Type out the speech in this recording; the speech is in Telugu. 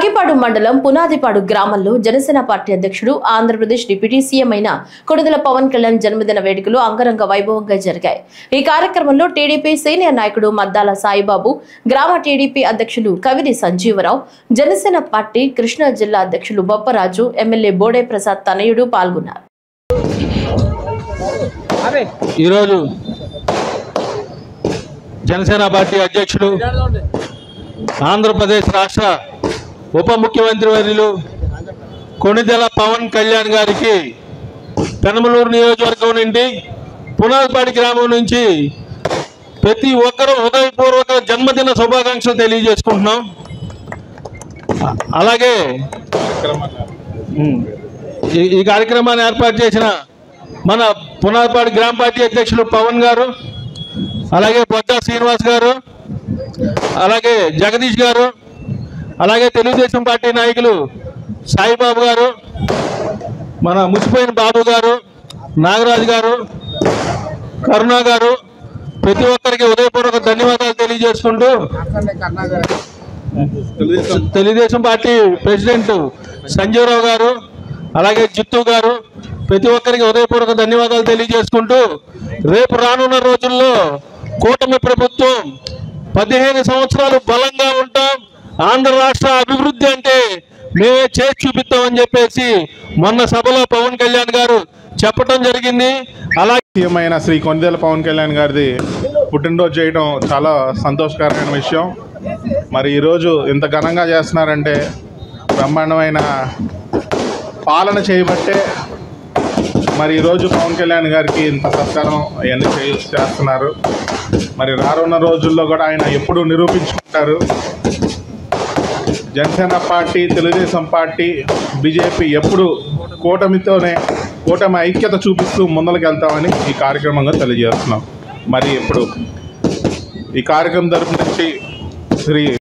కంకిపాడు మండలం పునాదిపాడు గ్రామంలో జనసేన పార్టీ అధ్యక్షుడు ఆంధ్రప్రదేశ్ డిప్యూటీ సీఎం అయిన కొణిదెల పవన్ కళ్యాణ్ జన్మదిన వేడుకలు అంగరంగ వైభవంగా జరిగాయి। ఈ కార్యక్రమంలో టీడీపీ సీనియర్ నాయకుడు మద్దాల సాయిబాబు, గ్రామ టీడీపీ అధ్యక్షులు కవిరి సంజీవరావు, జనసేన పార్టీ కృష్ణా జిల్లా అధ్యక్షులు బొప్పరాజు, ఎమ్మెల్యే బోడే ప్రసాద్ తనయుడు పాల్గొన్నారు। ఈరోజు జనసేన పార్టీ అధ్యక్షుడు ఆంధ్రప్రదేశ్ రాష్ట్ర ఉప ముఖ్యమంత్రి వర్యులు కొణిదెల పవన్ కళ్యాణ్ గారికి పెనమలూరు నియోజకవర్గం నుండి పునాదిపాడు గ్రామం నుంచి ప్రతి ఒక్కరూ హృదయపూర్వక జన్మదిన శుభాకాంక్షలు తెలియజేసుకుంటున్నాం। అలాగే ఈ కార్యక్రమాన్ని ఏర్పాటు చేసిన మన పునాదిపాడు గ్రామ పార్టీ అధ్యక్షులు పవన్ గారు, అలాగే బొద్దా శ్రీనివాస్ గారు, అలాగే జగదీష్ గారు, అలాగే తెలుగుదేశం పార్టీ నాయకులు సాయిబాబు గారు, మన ముసిపోయిన బాబు గారు, నాగరాజు గారు, కరుణ గారు, ప్రతి ఒక్కరికి హృదయపూర్వక ధన్యవాదాలు తెలియజేసుకుంటూ తెలుగుదేశం పార్టీ ప్రెసిడెంట్ సంజీవరావు గారు, అలాగే జిత్తు గారు, ప్రతి ఒక్కరికి హృదయపూర్వక ధన్యవాదాలు తెలియజేసుకుంటూ రేపు రానున్న రోజుల్లో కూటమి ప్రభుత్వం 15 సంవత్సరాలు బలంగా ఉంటాం, ఆంధ్ర రాష్ట్ర అభివృద్ధి అంటే మేమే చేసి చూపిస్తామని చెప్పేసి మొన్న సభలో పవన్ కళ్యాణ్ గారు చెప్పడం జరిగింది। అలాగే సీఎం శ్రీ కొణిదెల పవన్ కళ్యాణ్ గారిది పుట్టినరోజు చేయడం చాలా సంతోషకరమైన విషయం। మరి ఈరోజు ఇంత ఘనంగా చేస్తున్నారంటే బ్రహ్మాండమైన పాలన చేయబట్టే మరి ఈరోజు పవన్ కళ్యాణ్ గారికి ఇంత సత్కారం అవన్నీ చేస్తున్నారు। మరి రానున్న రోజుల్లో కూడా ఆయన ఎప్పుడు నిరూపించుకుంటారు। Janasena party, Telugu Desam party, BJP ఎప్పుడు కూటమి ఐక్యత చూపిస్తూ ముందరికి వెళ్తామని ఈ కార్యక్రమంగా తెలియజేస్తున్నాం। మరి ఇప్పుడు ఈ కార్యక్రమం తరపు నుంచి శ్రీ